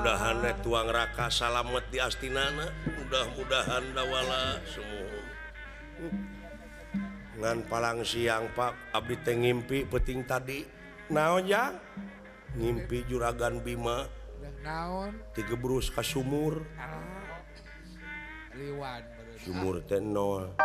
mudah-mudahan tuang raka salamet di astinana, mudah-mudahan dawala semua ngan palang siang Pak abdi teh ngimpi peting tadi naon ya ngimpi juragan Bima naon digebrus ka sumur liwan sumur teh nol.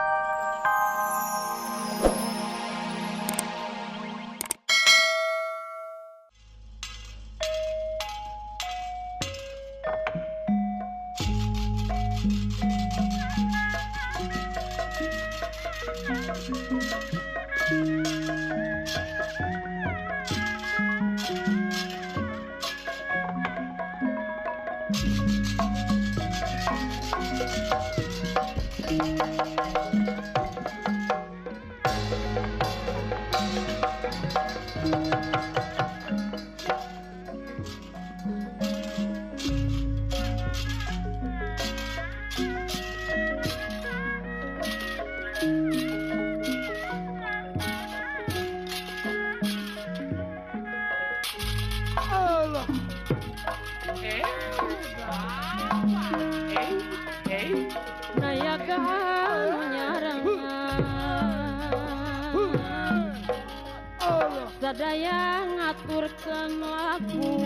Sadaya ngaturkeun lagu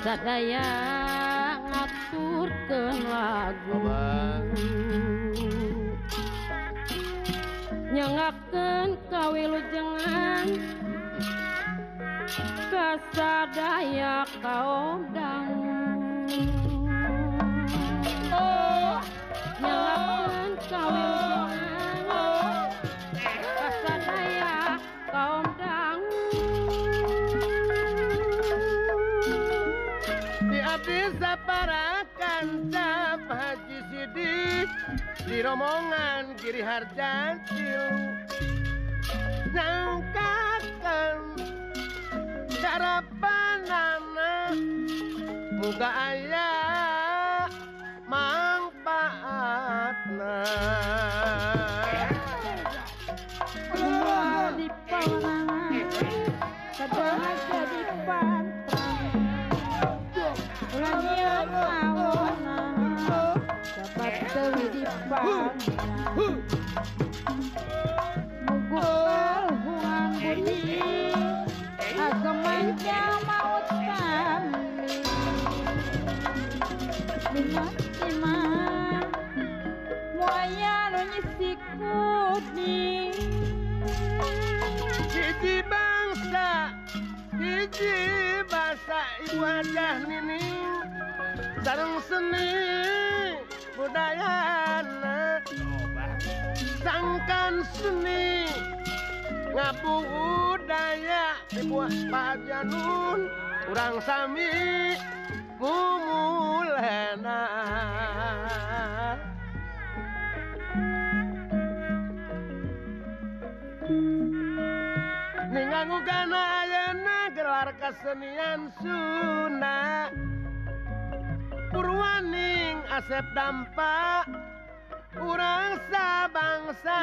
sadaya ngaturkeun lagu nyangakeun kawilujengan kasadaya kaom dangu nyangakeun kawilujengan kasadaya kaum dangu di abdi saparakan cap Haji Sidik di rombongan Giri Harja Cilu nyangkakan darapanana muga aya mangpaatna di pawangan sadaya jadi pantrang ulah nyieur awonan dapat teuwi di pantrang mugul hubungan budi agemanja maut kami lima muaya nu nyisikuni hiji bangsa hiji basa ibu wajah nining sareng seni budayana sangkan seni ngabu budaya ibu pajanun urang sami mumulena ninggangugana ayeuna gelar kesenian Sunda Purwaning Asep Dampa urang sabangsa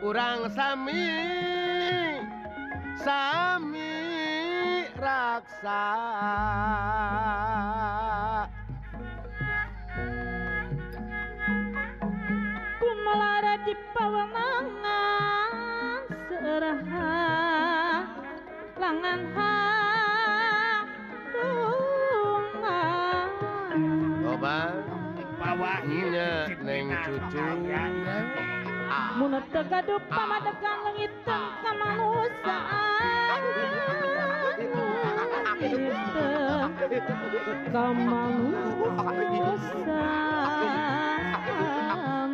urang sami raksa kumalara di pawangan seuraha langan hadungan coba bawahnya neng cucu mun tegaduh pamadegan leungiteun kamanusiaan kamanusiaan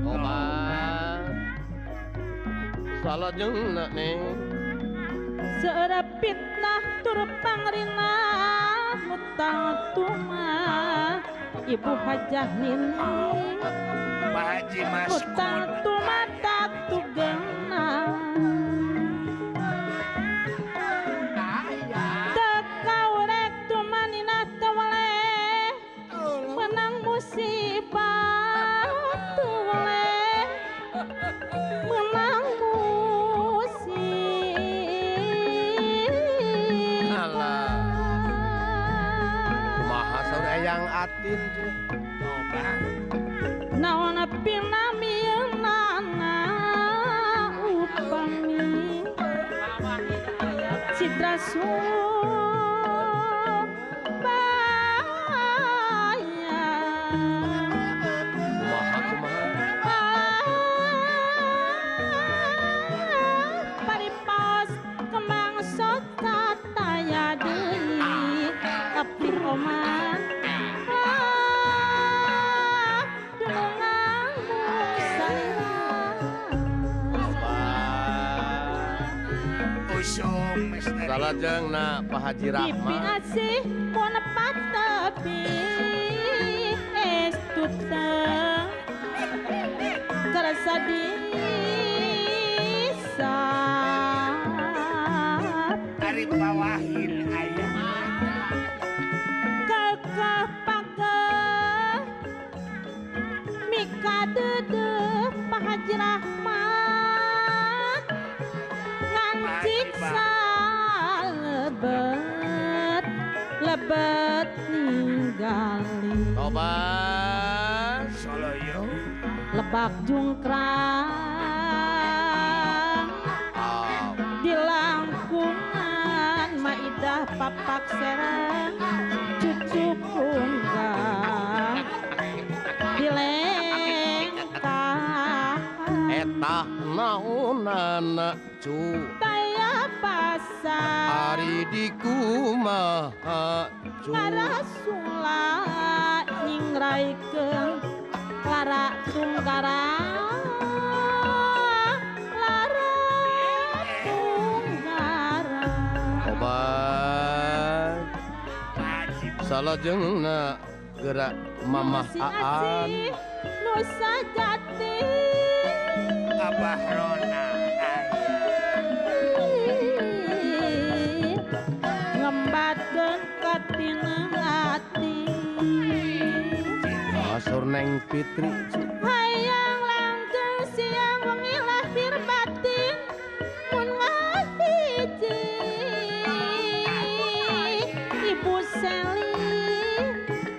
coba salah jeung neng seureup fitnah tur pangrinah mutang tumah ibu hajah nining Pak Haji Mas mutang tumata tugenah tekaurek tumanina tewaleh menang musibah tuwaleh menang musibah atin naon pinamieunana upami Citra kumaha paripos kembang sota taya deui tapi oman salajeng na Pak Haji Pipi Rahmat asih mun patepi estu teu kerasa disa Ari bawahin aya. kekeh pageh mika dedeh Pak Haji Rahmat ngancik lebet ninggali tobat Soloyo. lebak jungkrang di langkungan maidah papak serang cucu punggang di lengkang etah naonana cu taya pasar ari di kumaha cu Karasula nyingraikeun lara tunggara tobat salajengna gerak mamah aan Nusa Jati Abah Rona ngembatkeun katineng ati masur neng Fitri hayang langgeng siang wengi lahir batin mun ngahiji Ibu Seli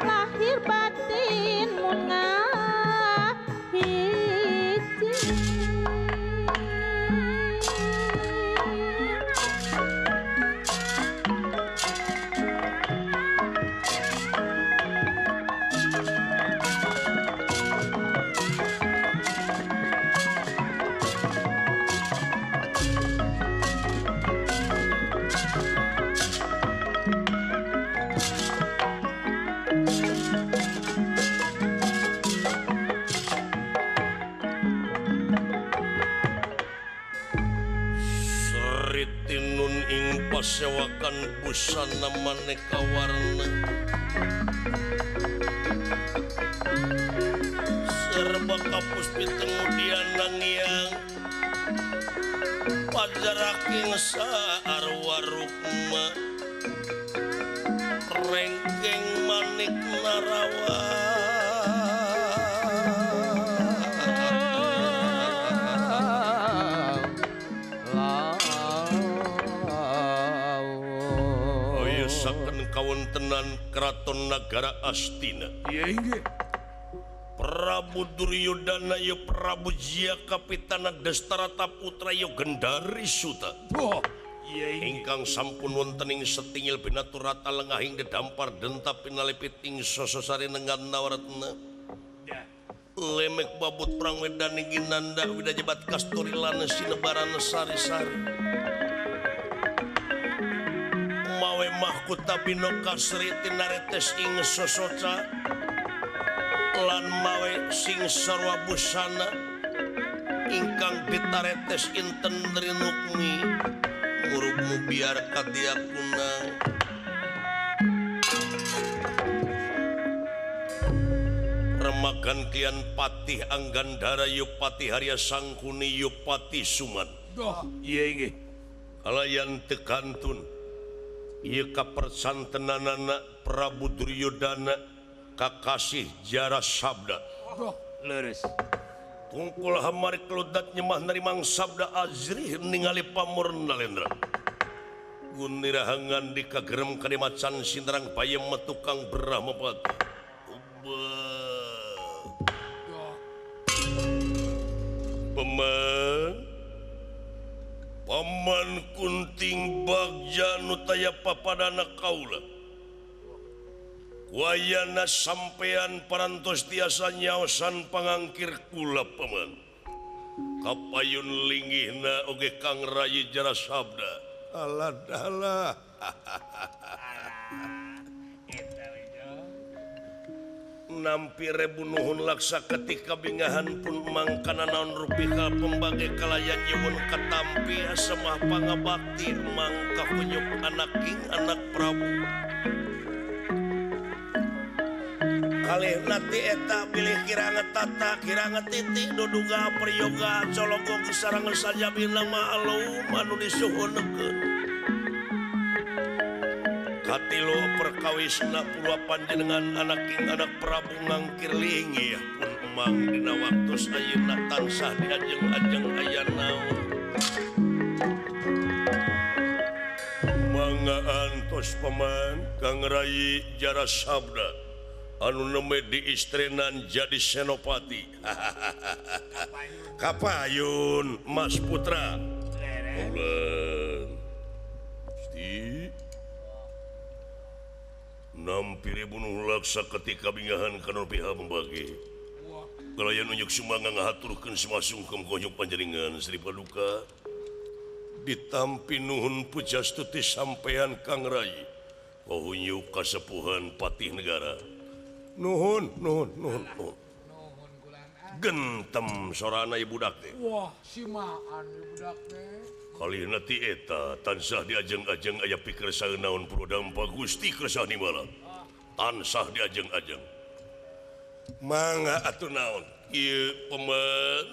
lahir batin mun ngahiji Sritinun ing pasewakan busana maneka warna serba kapus kemudian nangyang pajaraking saarwarukma rengkeng manik narawa saken kawontenan keraton nagara Astina Iya inggih. Prabu Duryodana ya Prabu Jia Kapitana Dastarata Putra ya Gendari Suta Oh, iya inggih. ingkang sampun wonten ing setingil binaturata lengahing dedampar dentap pinalipit ing sososari nengan nawaratna Dah. lemek babut perang wedan ing ginanda widajebat kasturi lana sinebaran sari-sari mawe mahkota bino kasriti naretes ing sosoca lan mawe sing sarwa busana ingkang ditaretes inten rinukmi murugmu biar kadiakuna remagan kian patih Anggandara Yupati Harya Sangkuni Yupati Suman Oh, iya inggih. kalayan tekantun ieu kapersantenanana Prabu Duryodana kakasih Jara Sabda Oh, leres. tungkul hamari keludat nyemah narimang sabda azrih ningali pamur nalendra gunirahangan dikagerem kadimacan sinterang payem metukang berah mepati Paman Kunting Bagja nutaya papadana kaula wayana sampean parantos tiasa nyaosan pangangkir kula paman kapayun linggihna oge Kang Rayi Jara Sabda alah nampi rebu nuhun laksa ketika bingahan pun mangkana naon rupika pembagai kalayan nyewun katampi asemah pangabakti mangka kunyuk anak king anak Prabu kalih nati eta pilih kiranga tata kiranga titik duduga priyoga cologo kisarangan saja bilang ma'alum anu disuhunekeun Katilo perkawisna puluh panjenengan anak king anak Prabu ngangkir lingi ya pun emang dina waktu ayeuna tansah diajeng-ajeng aya naon mangga antos paman Kang Rayi Jara Sabda anu neme di istrenan jadi senopati kapayun Mas Putra ulen nampiri bunuh laksa ketika bingahan kana pihak membagi kalayan unjuk sumangga ngahaturkeun sumasungkem konyuk panjaringan Sri Paduka ditampi nuhun pujastuti sampean Kang Rayi wahunyu kasepuhan patih negara nuhun gentem sorana ibu budak teh wah simaan budak teh kali nanti eta tansah diajeng-ajeng aya pikir saeunaon prodampa Gusti kersah nimala tansah diajeng-ajeng mangga atuh naon ieu paman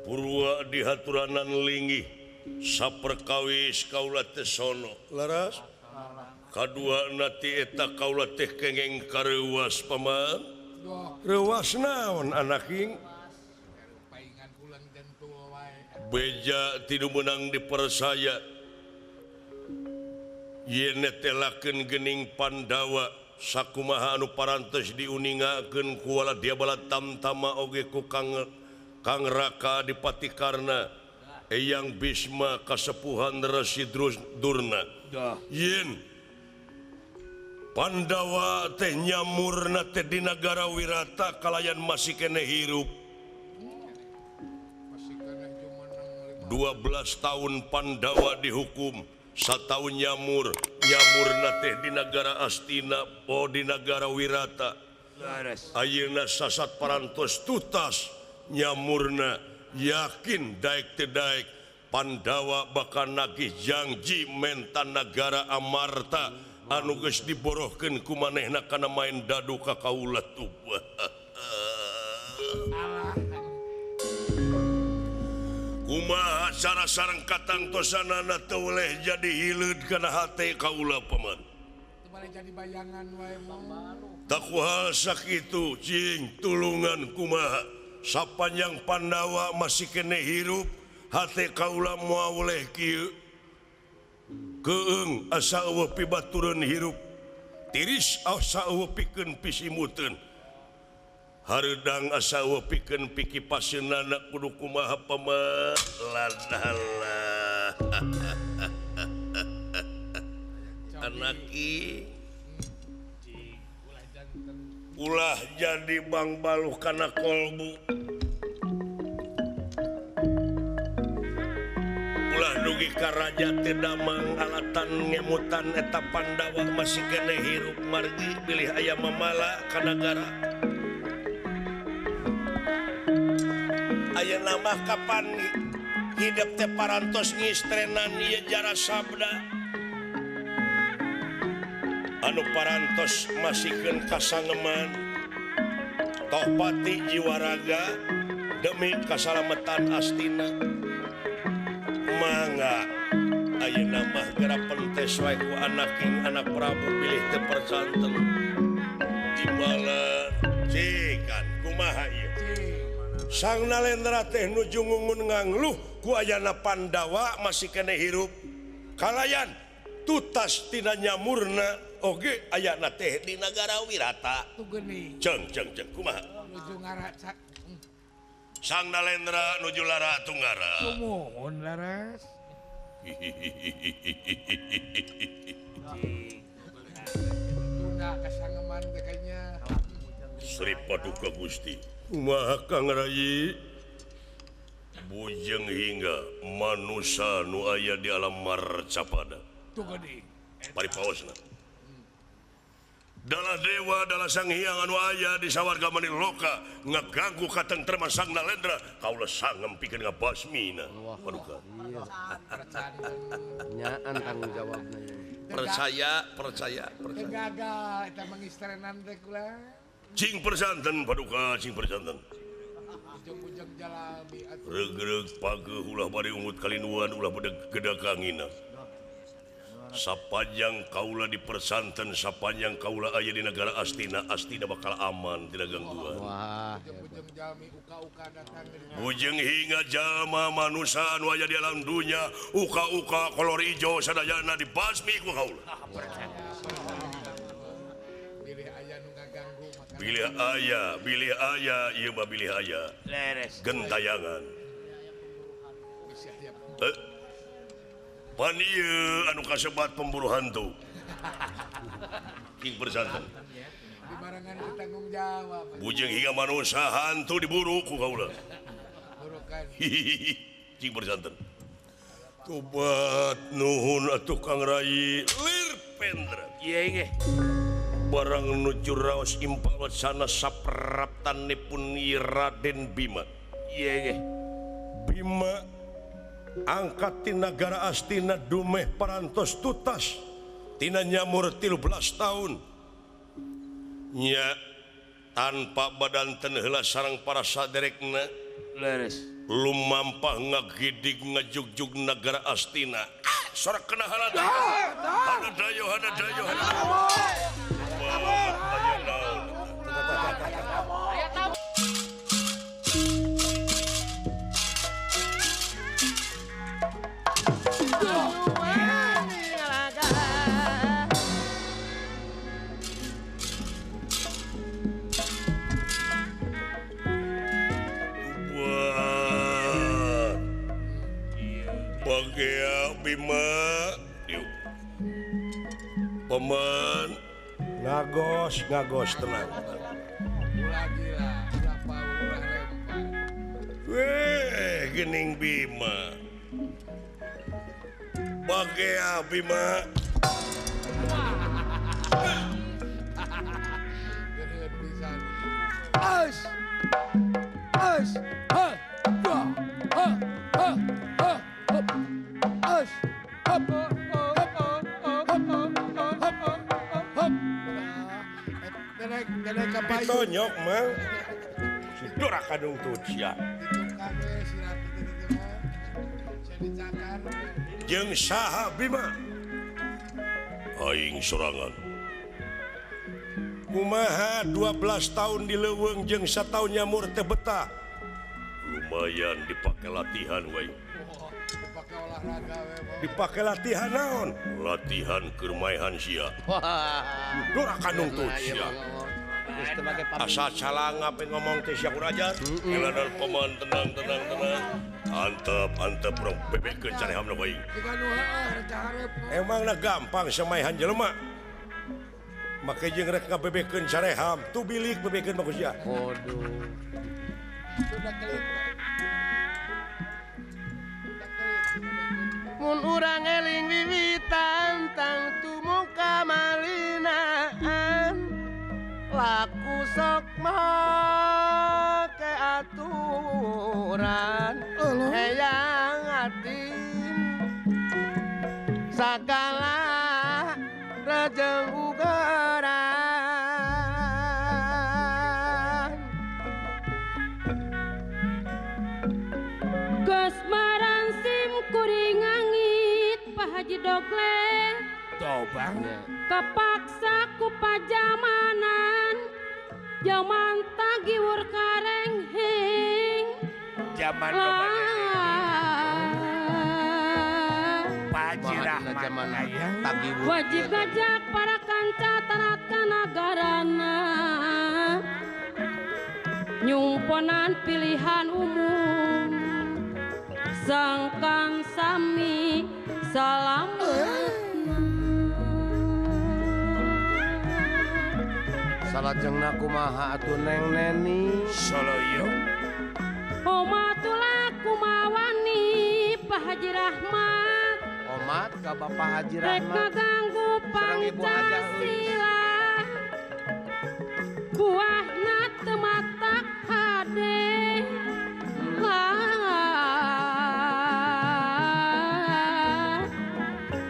purwa dihaturanan linggih saperkawis kaula teh sono laras kadua nanti eta kaula teh kengeng kareuwas paman reuwas naon anak king beja tidu menang dipersaya yen netelakeun geuning Pandawa sakumaha anu parantos diuningakeun ku wala dia bala tamtama oge ku Kang Raka Dipatikarna Eyang Bisma kasepuhan Resi Durna yen Pandawa teh nyamurna teh di nagara Wirata kalayan masih kene hirup 12 tahun Pandawa dihukum 1 tahun nyamurna teh di negara Astina di negara Wirata ayeuna sasat parantos tutas nyamurna yakin daek teh daek Pandawa bakal nagih janji mentan negara Amarta anu geus diborohkeun ku manehna kana main dadu ka kaula tuh kumaha cara sareng katang tosanana teu oleh jadi hileud kana hate kaula paman teu boleh jadi bayangan wae mah tak kuhal sakitu cing tulungan kumaha sapanjang Pandawa masih kene hirup hate kaula moal oleh kieu keung asa eueuh pibatureun hirup tiris asa eueuh pikeun pisimuteun hareudang asa eueuh pikeun piki paseunana kudu kumaha paman ladallah anak ulah jadi bang baluh kana kolbu ulah dugi ka raja teh damang alatan ngemutan eta Pandawa masih kene hirup margi pilih aya mamala ka nagara aya nama kapan hidup teh parantos ngistrenan ieu Jara Sabda anu parantos masihkeun kasangeman tohpati jiwa raga demi kasalamatan Astina mangga ayeuna mah geura pentes wae ku anak king anak Prabu pilih teu percanten timbalan cikan kumaha ieu Sang Nalendra teh nuju ngungun ngangluh ku ayana Pandawa masih kene hirup kalayan tutas tina nyamurna oge ayana teh di negara Wirata. Tuh geuning. Ceng kumaha? Nuju ngara Sang Nalendra nuju lara Tunggara. sumuhun laras. Tuna kasangeman teh kayaknya. Sri Paduka Gusti. Kumaha Kang Rayi? Bujeng hingga manusia nu aya di alam marcapada. Tuh geuning. Paripaosna. Dalah dewa, dalah sang hyang anu aya di sawarga Maniloka ngaganggu katentreman Sang Nalendra, kaula sangem pikeun ngabasmina. Paduka. Nyaan tanggung jawabna Percaya. Teu gagal eta mangistrenan teh kula. Cing persanten Paduka, cing persanten. Ujung-ujung jalami atuh. Regreg pageuh ulah bade ungut kalinuan ulah bade gedakangina. Sapanjang kaula di persanten, sapanjang kaula aya di negara Astina bakal aman, tidak gangguan. Wah, Ujung-ujung jalmi uka-uka datang dari Bujeng hingga jalma manusia anu aya di alam dunya, uka-uka kolor ijo sadayana dibasmi ku kaula. pilih aya nu ngaganggu maka Bilih aya, ieu mah bilih aya. Leres. Gentayangan. bisa aya Pan ieu anu kasebat pemburu hantu. King persanten. di barangan ditanggung jawab. Bujeng hingga manusia hantu diburu ku kaula. Burukan Cing persanten. Tobat nuhun atuh Kang Rayi lir pendra. Iya inge. Barang nuju raos impawat sana sapraptanipun Raden Bima. Iya inge. Bima angkat ti nagara Astina dumeh parantos tutas tina nyamur 13 tahun nya tanpa badanten heula sareng para saderekna Leres. lumampah ngagidig ngajugjug nagara Astina. Sorak kena halada. Hana dayo. Bagea Bima yuk paman ngagos tenang lagi lah berapa ulah lempar. gening Bima Bagea Bima Gedeun pisan. Dedek kapayu. ditonyok mang si Dora kadung tucia Ditukang we si Ratu teh teh mah. Saya dicakar. jeung saha Bima aing sorangan kumaha 12 tahun di leuweung jeung 1 tahun nyamur teh betah lumayan dipake latihan we Dipakai olahraga we mah. dipake latihan naon latihan kermaihan sia wah. Dora kadung tucia Geus teu make asa calanga pe ngomong teh sia kurajat ilanan paman tenang antep urang bebekkeun carehamna bae Jika nu heueuh rek hareup. emangna gampang samaihan jelema make jeung rek ngabebekkeun careham tu bilik bebekkeun bagus ya Waduh. Sudah kelit. Mun urang eling wiwitan tang tumuka malinaan laku sok make aturan eyang atin sagala rejeng ugeran Geus maransim kuring angit Pak Haji Dogleng Tobang. kepaksa ku pajamanan zaman tagiwur karenghing Zaman kemarin. lah Pajira zaman tagi wajib ngajak para kanca tanat kanagarana nyumponan pilihan umum sangkan sami salam salajengna kumaha atuh Neng Neni Soloyo Omatulah kumawani Pak Haji Rahmat Omat ka Bapak Haji rek Rahmat ngaganggu Sareng Ibu Hajah Pancasila buahna teu matak hade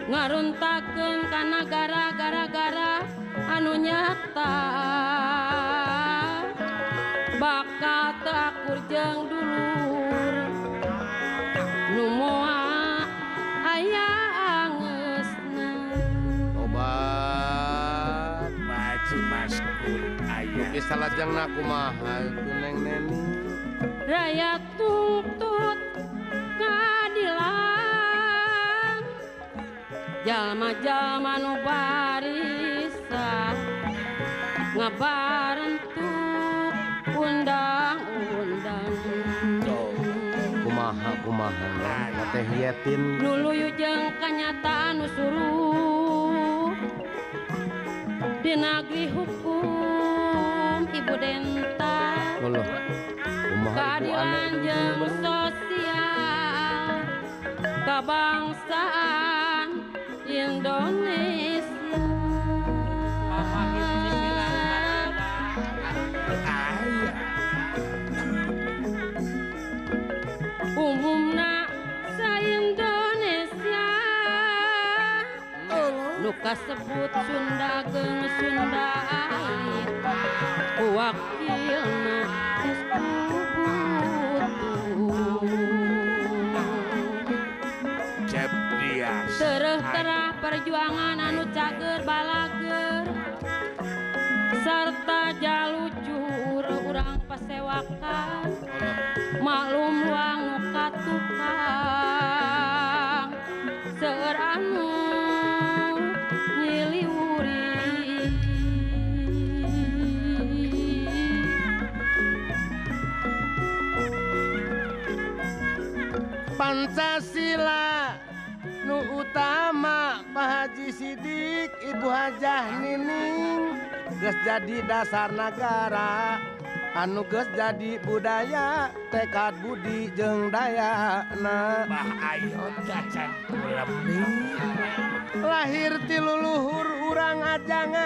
ngaruntakeun ka nagara gara-gara anu nyata bakal teu akur jeung dulur nu moal aya angeusna obat maju maskul ayah Ki salajengna kumaha atuh Neng Neni rakyat tuntut keadilan jalma-jalma nu barisan ngabarentuk undang-undang kumaha teh yetin nuluyu jeung kanyataan nu suruh di negeri hukum Ibu Denta Allah kumaha keadilan jeung sosial kebangsaan Indonesia umumna sa-Indonesia nu kasebut Sunda geus Sunda ait wakilna geus Cepdias terah perjuangan anu cager balager sarta jalujur urang pasewakan maklum luang nu katukang seueur anu nyiliwuri Pancasila nu utama Pak Haji Sidik Ibu Hajah Nining geus jadi dasar negara anu geus jadi budaya tekad budi jeung dayana Bah ayo dacan ulemi lahir ti luluhur urang ajangan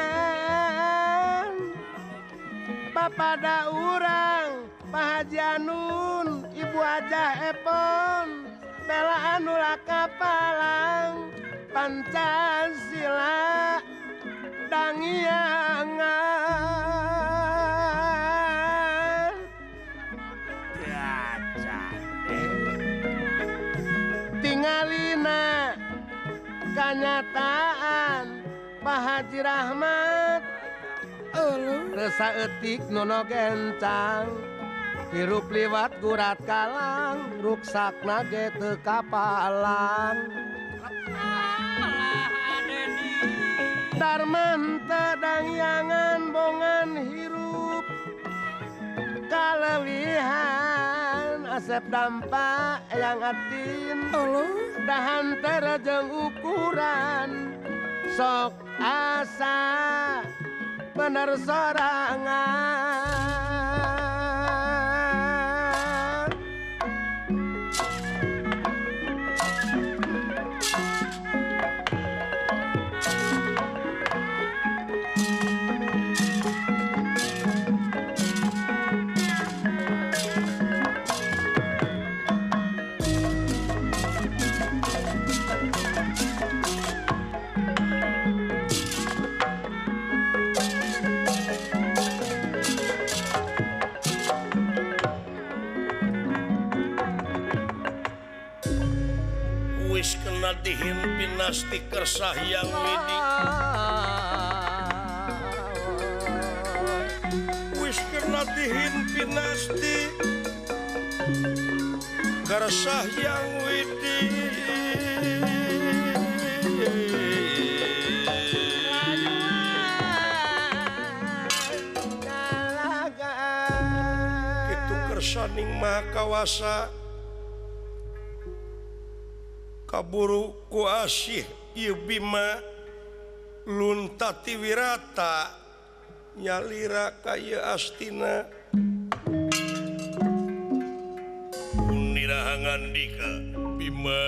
papada urang Pak Haji Anun Ibu Hajah Epon bela anu lakapalang Pancasila dangiangan dacan tingalina kanyataan Pak Haji Rahmat resa etik nono gencang hirup liwat gurat kalang ruksakna ge teu kapalang darman tedangyangan bongan hirup kaleuwihan asep dampak yang atin dahan terejeng ukuran sok asa bener sorangan wis kena dihimpin nasti kersah yang widi wis kena dihimpin nasti kersah yang widi Kersaning Maha Kawasa kaburu ku asih ieu Bima luntati wirata nyalira ka ieu Astina nirahangan dika Bima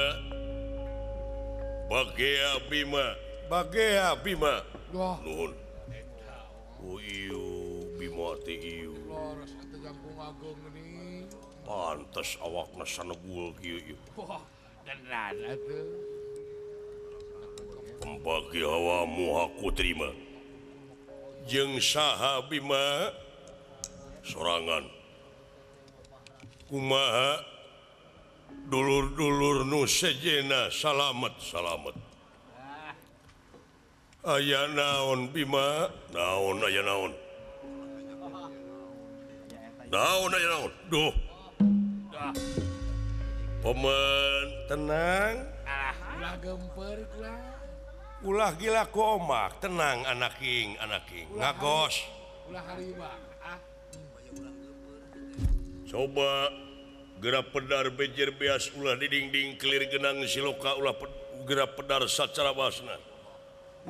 bagea Bima Wah, nuhun ieu Bima teh ieu loros eta Jangkung Agung ini. pantes awakna sanegul kieu ieu Wah, Tenan. atuh. pembagi hawamu aku terima jeung saha Bima sorangan kumaha dulur-dulur nu sejena salamet aya naon Bima naon aya naon duh paman tenang Ulah gemper kula. ulah gila ku omak tenang anak king ngagos Ulah hariba. coba gerak pedar bejer beas ulah di dinding kelir genang siloka ulah gerak pedar sacara basna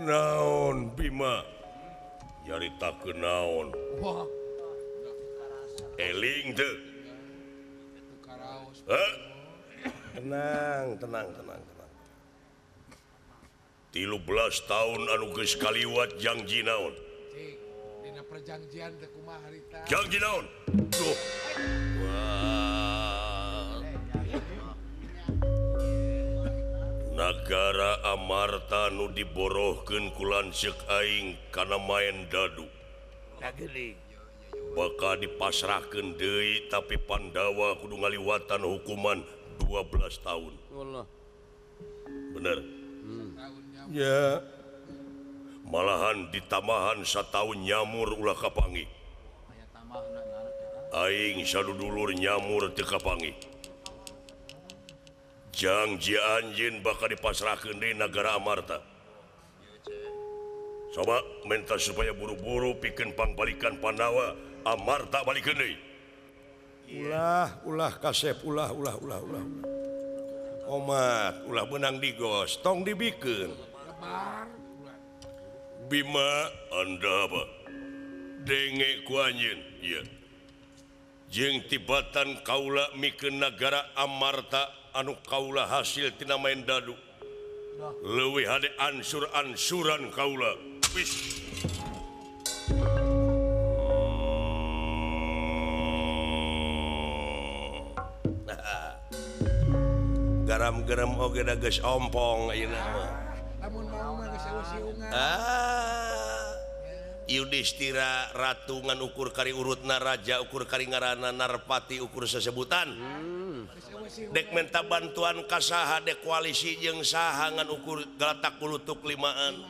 naon Bima nyaritakeun naon Wah, eling teu karaos. tenang 13 tahun anu geus kaliwat janji naon Cik, dina perjanjian teh kumaha harita? janji naon duh wah Nagara Amarta nu diborohkeun ku lanceuk aing kana main dadu Dageling. bakal dipasrahkeun deui tapi Pandawa kudu ngaliwatan hukuman 12 tahun bener ya malahan ditamahan satahun nyamur ulah kapangi aing sadudulur nyamur teu kapangi janji anjeun bakal dipasrahkeun di Nagara Amarta coba minta supaya buru-buru pikeun pangbalikan Pandawa Amarta balikeun deui ulah kasep ulah omat ulah benang digos tong dibikeun Lebar. Bima anda apa denge ku anjeun ieu jeung tibatan kaula mikeun Nagara Amarta anu kaula hasil tina main dadu leuwih hade ansur-ansuran kaula wis garam-garam oge da geus ompong ayeuna Lamun mau mah geus siungan. Yudhistira ratu ngan ukur kari urutna raja ukur kari ngaranna Narpati ukur sesebutan dek minta bantuan ka saha dek koalisi jeung saha ngan ukur galatak kulutuk limaan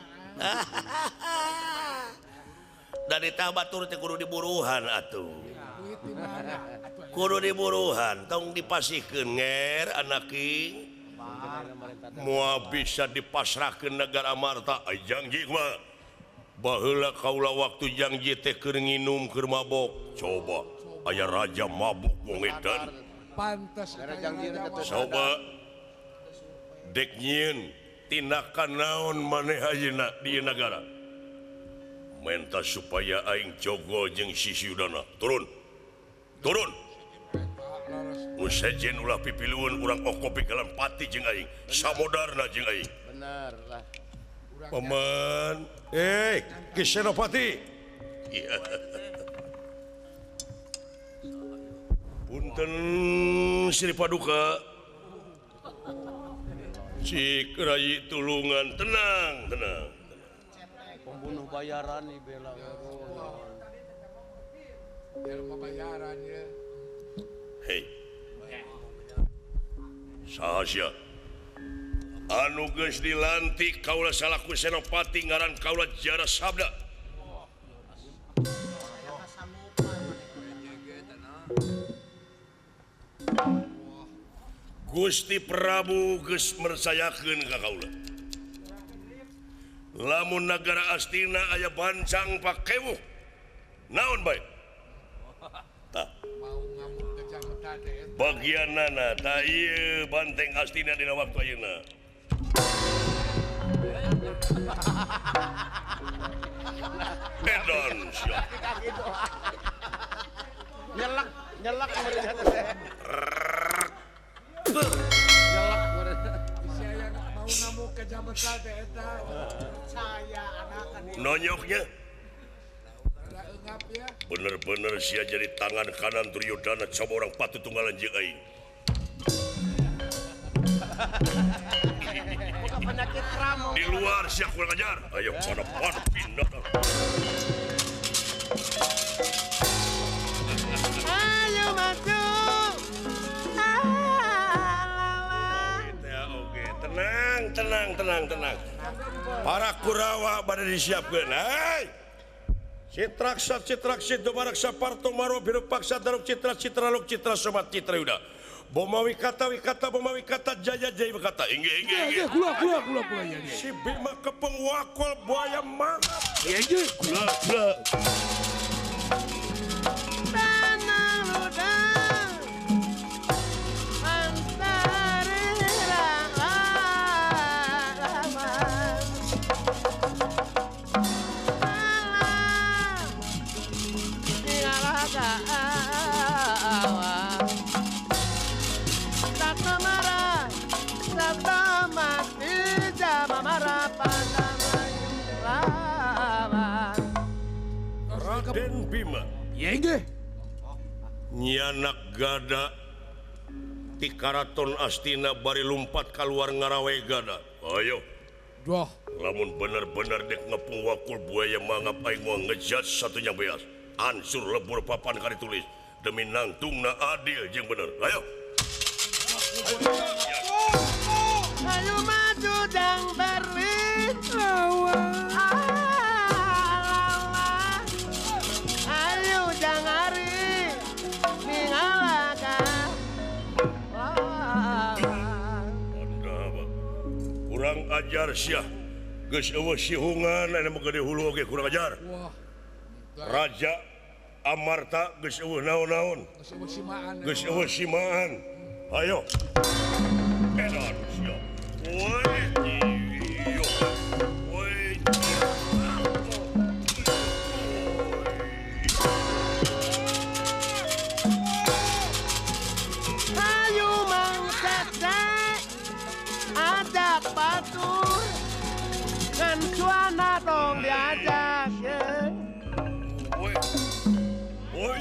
dari tah batur teh kudu diburuhan atuh Duit di mana? kudu diburuhan tong dipasihkeun nger anak king moal bisa dipasrahkeun Nagara Amarta ai janji mah baheula kaula waktu janji teh keur nginum keur mabok coba aya raja mabuk wong edan Pantes coba dek nyieun tindakan naon maneh ayeuna di nagara minta supaya aing jogo jeung Sisiudana turun Usejen ulah pipiluun urang okopi kalan pati jeung aing samodarna jeung aing bener lah paman Ki Senopati iya punten Sri Paduka cik Rayi Tulungan tenang pembunuh bayaran nih bela ilmu bayaran ya. hei sahasya anu geus dilantik kaula salaku Senopati ngaran kaula Jara Sabda Gusti Prabu geus mersayakeun ka kaula lamun nagara Astina aya bancang pakewuh naon bae tah Mau ngamuk teh bagianana ta ieu banteng Astina dina waktu ayeuna. Edan siap. Nyelak mereka teh. Nyelak mereka. Saya mau ngamuk ke jabatan teh eta. Saya anakan Nonyoknya ada engap ya. bener-bener sia jadi tangan kanan Duryodana coba orang patut tunggalan jeung aing. Penyakit ramo. Di luar sia kurang ajar. Ayo pada pindah. Ayo maju. Ya oke, tenang. Para Kurawa pada disiapkeun. Hei. Citraksa Dumaraksa Parto Maro Biru Paksa Daruk Citra Luk Citra Sobat Citra Yuda. Bomawi kata Jaya kata. Inge. Kula ya. Si Bima kepeng wakol buaya mangap. Kula. Raden Bima nyanak gada ti karaton Astina bari lumpat keluar ngarawe gada. Ayo Doh, lamun bener-bener dek ngepung wakul buaya mangap aing mau ngejat satunya beas ansur lebur papan kali tulis demi nangtungna adil jeung bener. Ayo Ayo maju dang Berlin. Ayo dang Ari. Ningalakan. kurang ajar sia geus eueuh sihungan anu gede hulu oge kurang ajar. wah. Raja Amarta geus eueuh naon-naon. Geus eueuh simaan. Ayo. Edan sia. Woi. Iyo. Woi. Ayo Mang Sekse. Ada batur. Kan suana dong diajak. Woi. Woi.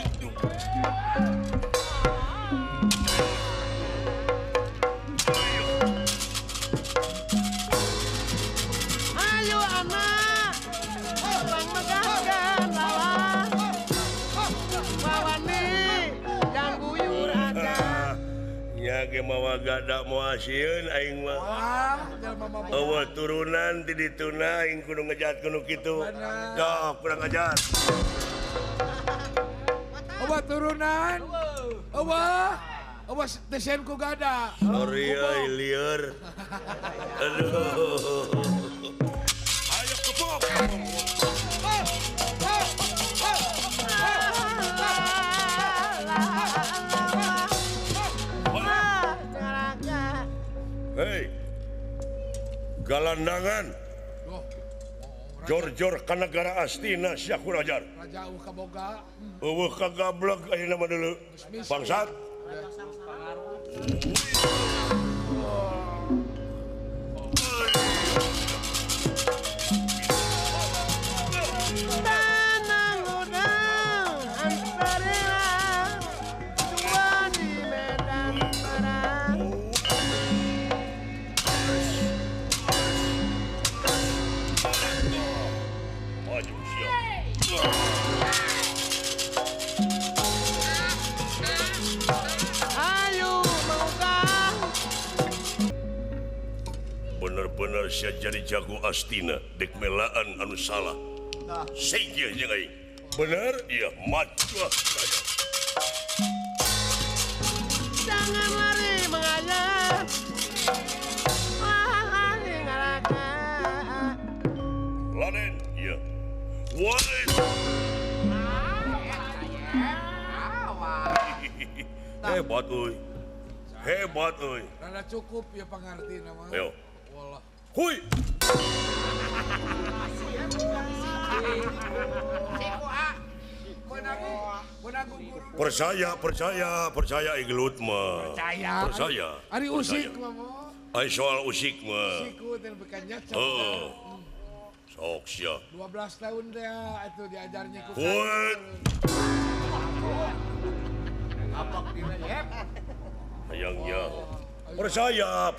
Ayo anak. Bang megahkan lawan. Lawan nih. Yang guyur aja. Nya ge mawa gada moal sieun aing mah. Eueuh turunan ti dituna aing kudu ngejat kudu kitu. Dah kurang ajar. Obat turunan. Obat desain ku gada. Sorry ay liar. Aduh. Ayo kepok. Hei. Galandangan. Jor-jor ka negara Astina sia kurang ajar. Raja Kaboga. Eueuh kagablek ayeuna mah deuleu. Bangsat. Tanang udang antarila dua di medan perang. Maju siap. Ayo maukah Bener-bener sia jadi jago Astina dek melaan anu salah. Seieuh jeung aing. Bener? Iya, maju saya. jangan lari mengayap. Wah, ninggalkan. Laden, iya. Woi. Hebat euy. Hebat euy. Rada cukup ya pangarti nama. Ayo. Wallah. Hui. Menagu guru. Percaya igelut mah. Percaya. Ari usik mah. Ai soal usik mah. Usiku dan bekanyat. Sok sia. 12 tahun teh atuh diajarnya ku. Kuat. Hayangnya. Percaya.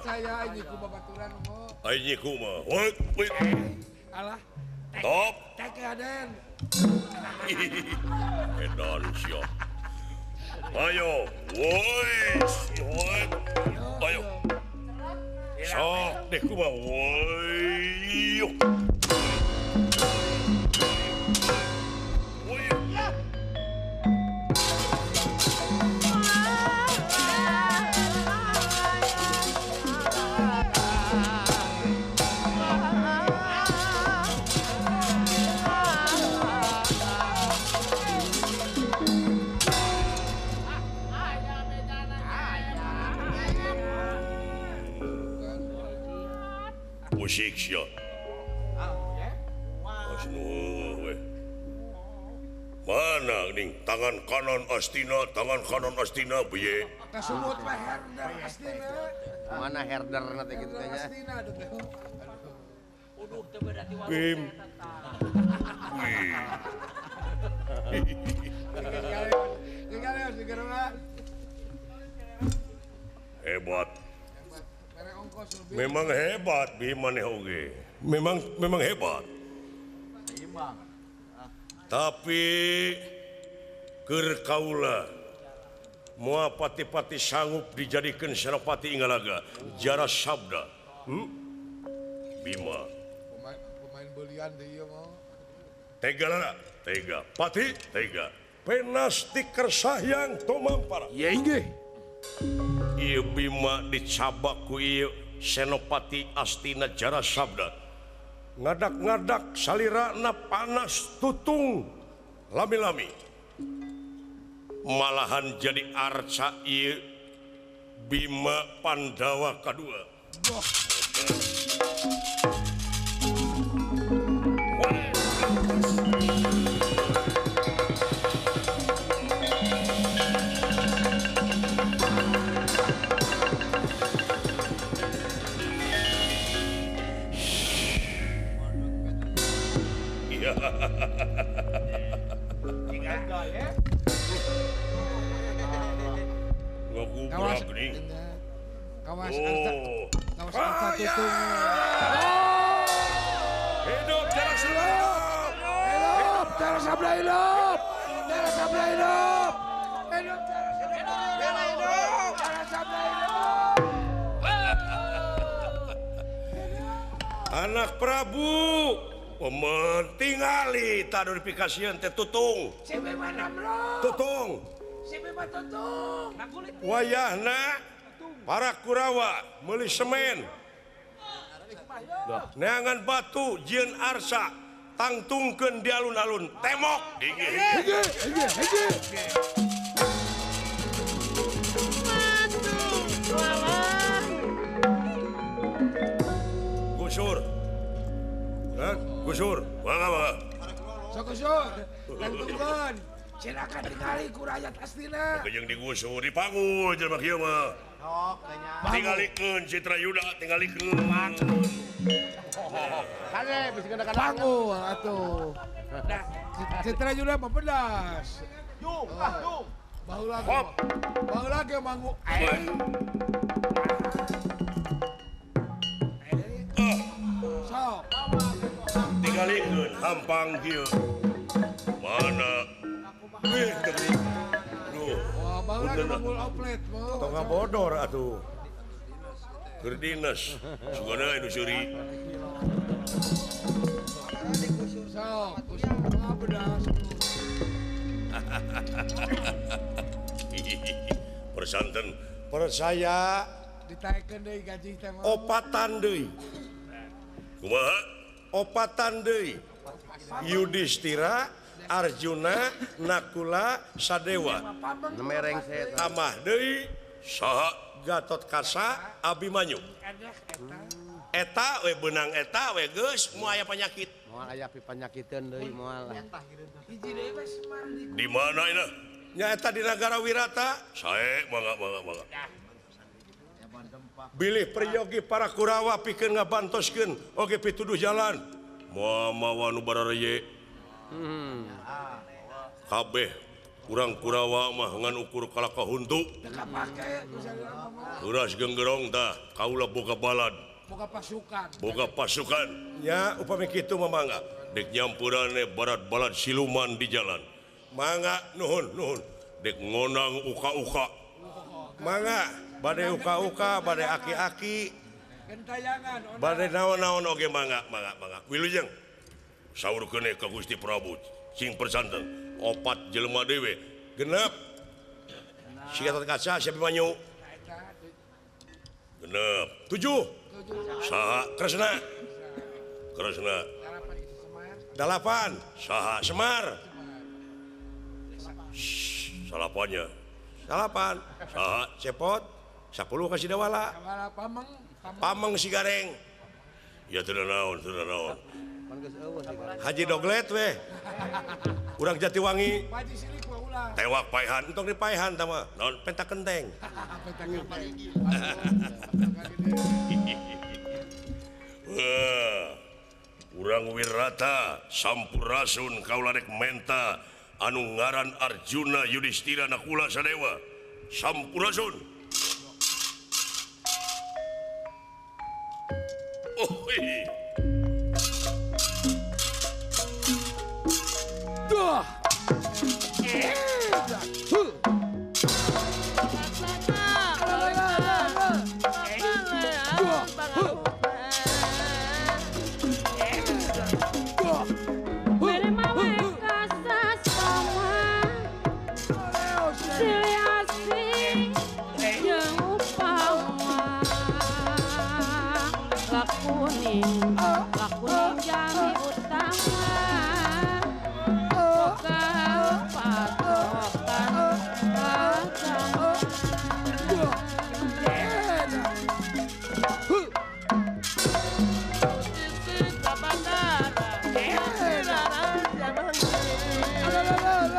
Saya ini ku babaturan mah. Ai nyiku mah. Wait. Alah. Top. Tek aden. Edan sia. Ayo. Woi. Ayo. Sok deh ku mah. Woi. Musik sia. Mana ning tangan kanan Astina biye. Kasumut mah herder astina. Mana herder nanti gitu teh nya. Astina atuh teh. Bim. Hebat. Mere ongkos lebih. Memang hebat Bim maneh oge. Memang hebat. Tapi keur kaula moal pati-pati sanggup dijadikeun senopati Inggalaga jara sabda. Bima. Pemain beulian teh ieu mah. Tega. Pati tega. Penasti kersayang tomampara. Iya inggih. Ieu Bima dicabak ku ieu senopati Astina jara sabda. Ngadak-ngadak salirana panas tutung lami-lami. Malahan jadi arca ieu Bima Pandawa kedua. Kawas arca tutung. Hidup jara sabda. Hidup cara sabda hidup. Cara sabda hidup. Hidup cara sabda hidup. Cara sabda hidup. Anak Prabu pementingali tadorifikasian teh tutung. Siapa mana bro? Tutung. Siapa mana tutung? Wayahna para Kurawa meuli semen. Neangan batu jieun arsa tangtungkeun di alun-alun temok. Gusur. Bangga. Sok tangtungkeun. Silakan tingali ku rakyat Astina. Kejeng digusur dipanggul jelema kieu mah. Tingalikeun Citra Yuda tingalikeun. Kade bisi kada kada. Panggul atuh. Nah, Citra Yuda mah pedas. Yuk. Baheula ge manggu. Sok. Tingalikeun hampang kieu. Mana? Duh. Wah, baheula ge mangul outlet mah. Tong bodor atuh. Keur dinas. Sugana anu seuri. Sok, mah pedas. Persanten percaya Ditaekeun deui gaji teh mah. opatan deui. Kumaha? Opatan deui. Yudhistira, Arjuna, Nakula, Sadewa. Nemereng saya. Tamah deui saha Gatot Kaca Abimanyu eta we benang eta we geus moal aya penyakit Moal aya penyakiteun deui moal. di mana ini nya eta di Nagara Wirata sae mangga bilih priyogi para Kurawa pikeun ngabantoskeun oge pituduh jalan moal mawa nu barareye kabeh urang Kurawa mah ngan ukur kalaka huntu uras genggerong tah kaula boga balad boga pasukan nya upami kitu mah mangga dek nyampurane barat balad siluman di jalan mangga nuhun dek ngonang uka-uka mangga bade uka-uka bade aki-aki bade naon-naon oge mangga wilujeng saurkeun ka Gusti Prabu sing persanten opat jelema dewe genep si Gatot Kaca si Abimanyu genep 7 saha Kresna 8 saha Semar salapannya salapan saha Cepot 10 kasih Dawala Pameng si Gareng ya teu naon Haji Doglet we urang Jatiwangi tewak paehan entong di paehan tah mah naon penta kenteng urang Wirata sampurasun kaula rek menta anu ngaran Arjuna Yudhistira Nakula Sadewa sampurasun lakunin jami utama boga patokan agama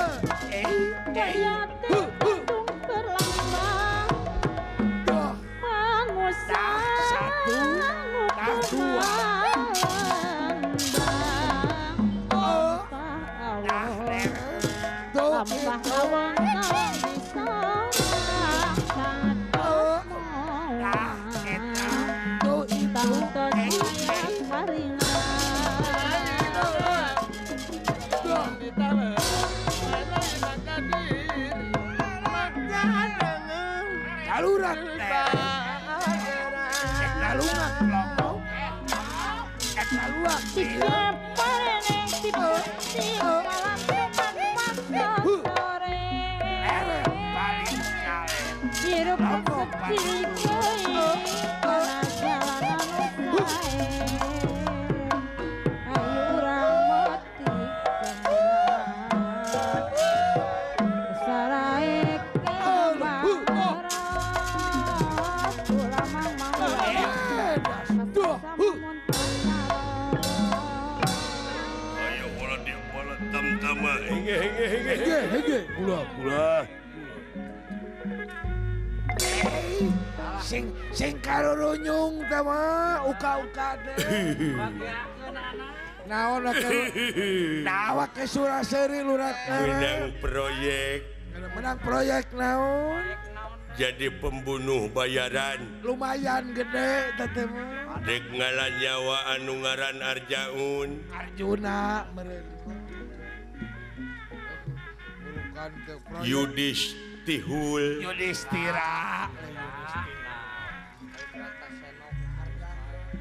sing karurunyung teh mah uka-uka teh naon awak ke Suraseri lurat menang proyek naon jadi pembunuh bayaran lumayan gede teh mah dek ngalan nyawa anu ngaran Arjuna Yudhistira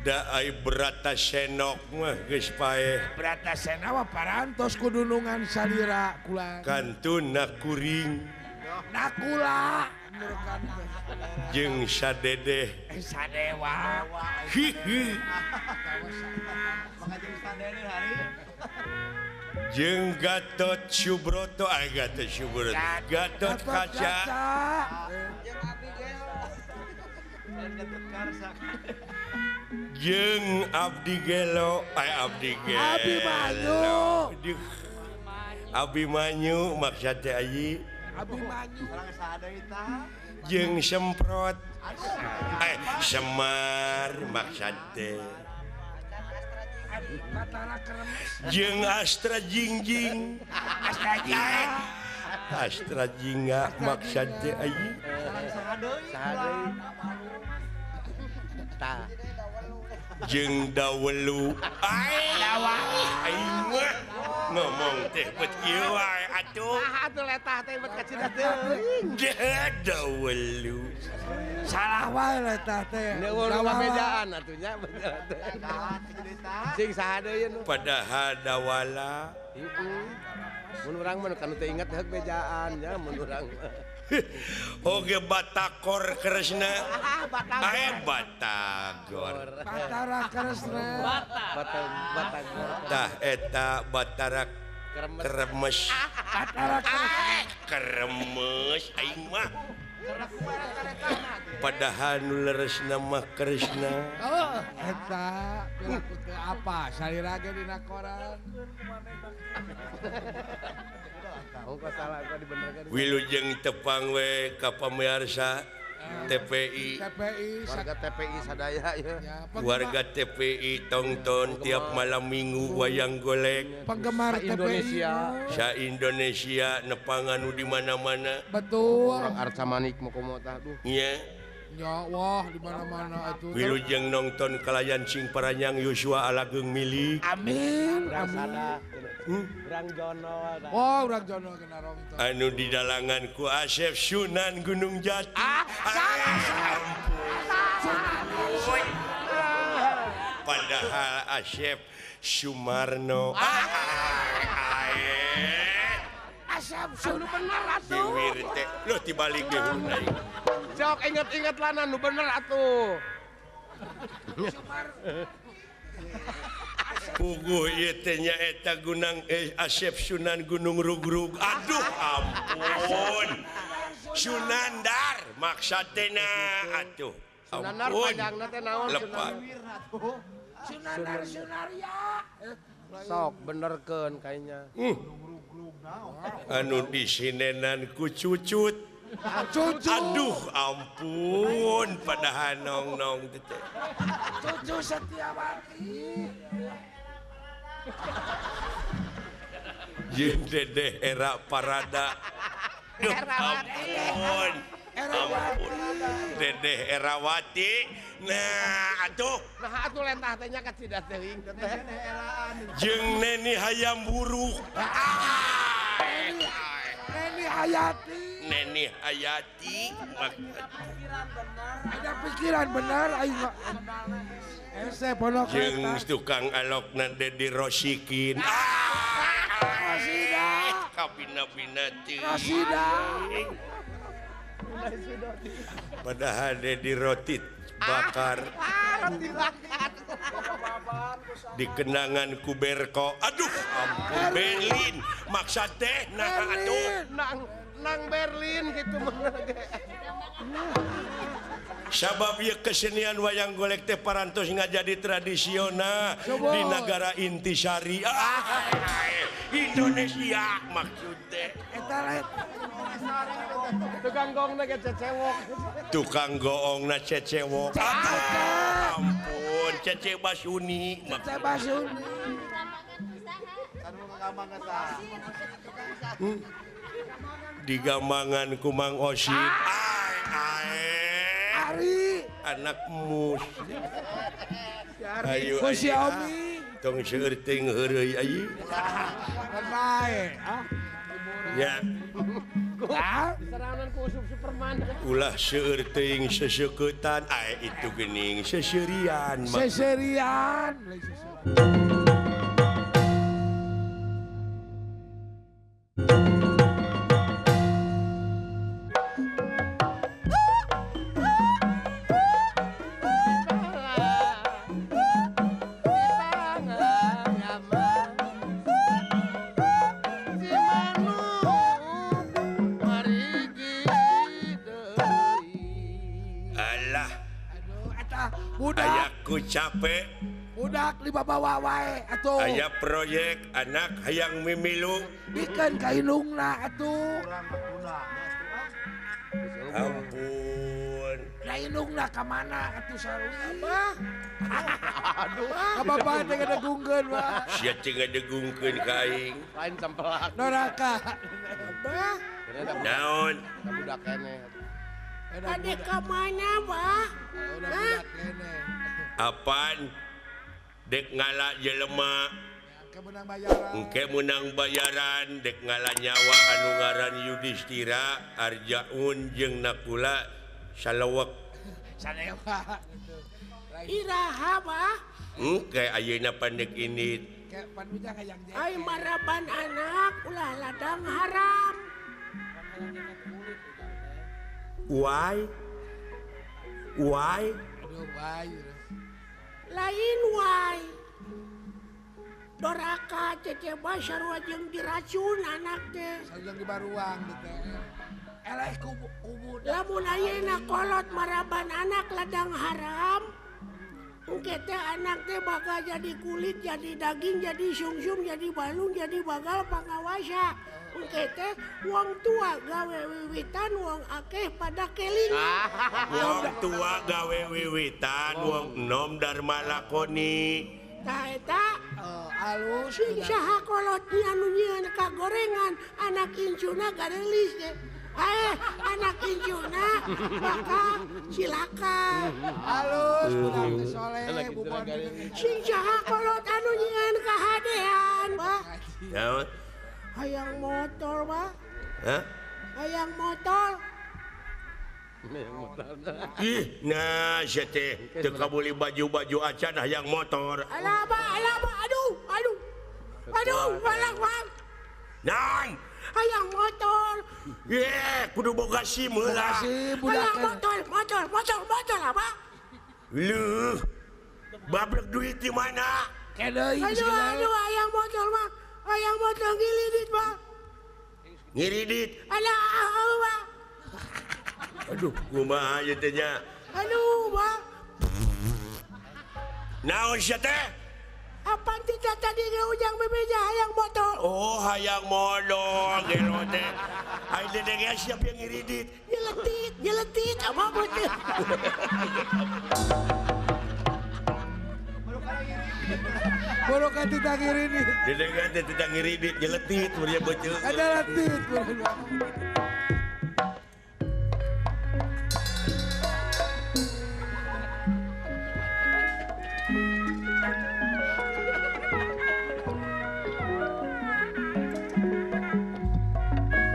daai Brata Senok mah geus paeh Bratasena mah parantos kudunungan salira kula kantun nakuring nakula jeung sadedeh Sadewa jeung Gatot Subroto Gatot Kaca Jeung abdi gelo abdi gelo Abimanyu. Duh. Abimanyu maksud teh ayi Abimanyu. jeung semprot semar maksud teh Batara Kremes. jeung Astra Jingjing Astra Jingga maksud teh ayi Sahadeui. Tah. jeung Dawelu aing mah ngomong teh bet ieu wae atuh Atuh letah teh bet kacida teuing. Dawelu Salah wae lah tah teh. Neueul bejaan atunya bener teh. Sing sahadeui nu. padahal dawala Mun urang mah kanu teu inget heuk bejaan nya mun urang. oge batakor keresna batagor Batara Kresna. Batagor. tah eta Batara kremes Batara Kresna. kremes aing mah padahal nu leresna mah Kresna Oh, eta perilaku teu apa? Salira ge dina koran. Ongko salah kok dibenerkeun. wilujeng tepang we ka pamirsa TPI TPI Warga TPI sadaya ya. warga TPI tongton tiap malam minggu wayang golek penggemar TPI Indonesia. sa Indonesia nepangan nu di mana-mana betul. Orang Arca Manik mau komo tah duh. nya Ya wah di mana-mana itu. wilujeng nongton kalayan sing paranyang Yosua Alageung milik Amin. Urang Amin. sada. Urang jono. Wah, urang jono kena rongton. anu didalangan ku Asep Sunan Gunung Jati padahal Asep Sumarno Asap sudah bener atuh. diwir teh loh tibalik ge hunai Sok inget-inget lana nu bener atuh. puguh ieu teh nya eta gunang Asep Sunan Gunung Rugrug aduh ampun Sunandar maksudna atuh Sunanar ampun panjangna teh naon lepas Sunanar Sunaria. Sok benerkeun kayaknya. anu disinenan ku cucut Cucu. aduh ampun padahal nong-nong teh Cucu Setiawati. jeung Dedeh Era Parada duh ampun ampun Dedeh Erawati nah atuh Nah atuh lentah teh nya kacida teuing teh. jeung Neni Hayam Buruk Neni Hayati. Neni Hayati Ada pikiran benar aing mah. Ese pondok jeung kereta. tukang alokna Dedi Rosikin Kasida. kabina-bina teh Kasida. padahal Dedi Rotit bakar di kenangan ku Berko aduh ampun Berlin maksud teh nah atuh Nang Berlin gitu bener ge. sabab ieu kesenian wayang golek teh parantos ngajadi tradisional di negara intisari Indonesia maksud teh Eta let. Tukang gongna ge cecewok. tukang goongna cecewok aduh ampun Cece Basuni Saya basun. digambangan ku Mang Osid Ari. anak mus ayo Ku si ayo, Omi. tong seueur teuing heureuy ayi Kan bae. nya Ah. Serangan ku Superman. ulah seueur teuing seseuketan itu geuning seseurian mak. Seserian. alah anakku capek budak di bawa wae atuh aya proyek anak hayang mimilu bikin kainungna atuh ampun kainungna ka mana atuh sarwi apa aduh apa teh ngedegungkeun Pak sia teh ngadegungkeun ka aing Lain cempelak. neraka apa naon Budak kene. Ade ka mana Pak budak kene apaan dek ngala jelema kemenang bayaran engke menang bayaran dek ngala nyawa anu ngaran Yudhistira Arjaun jeung Nakula salewek sanewa Iraha bah, engke ayeuna pandek ini kayak panujang hayang jeung ay maraban anak ulah ladang haram. why aduh bayu Lain wae. Doraka ceceba sarua jeung diracun anak teh. sareng di baruang gitu eleh kubu Lamun ayeuna kolot maraban anak ladang haram, engke teh anak teh bakal jadi kulit, jadi daging, jadi sungsum, jadi balung, jadi bagal pangawasa. Engke teh wong tua gawe wiwitan, wong akeh pada kelingan. wong tua gawe wiwitan wong enom dharma lakoni Tah eta alus sing saha kolot anu nyieun kagorengan, anak incuna garelis teh. Anak incuna bakal silakan. alus budak teh soleh bubon Sing saha kolot anu nyieun kahadean, Bah. naon Hayang motor, Bah. hah Hayang motor. ih nah sia teh teu kabuli baju-baju acan hayang motor Alah, aduh. Balak, Bang. naon Hayang motor. kudu boga SIM heula si budak Hayang motor, apa? leuh bablek duit di mana kedai Aduh, hayang motor, Bang. Hayang motor gilidit, Bang. ngiridit Alah, Bang. aduh kumaha ieu teh nya Aduh, Bang. naon sia teh Apaan tidak tadi ke ujang bebeja hayang motor? oh hayang modal gelo teh ai dedengnya siap yang ngiridit Nyeletit, apa betul? borokan tidak kiri ini dedengnya teh tidak ngiridit nyeletit meureun beuceul ada latit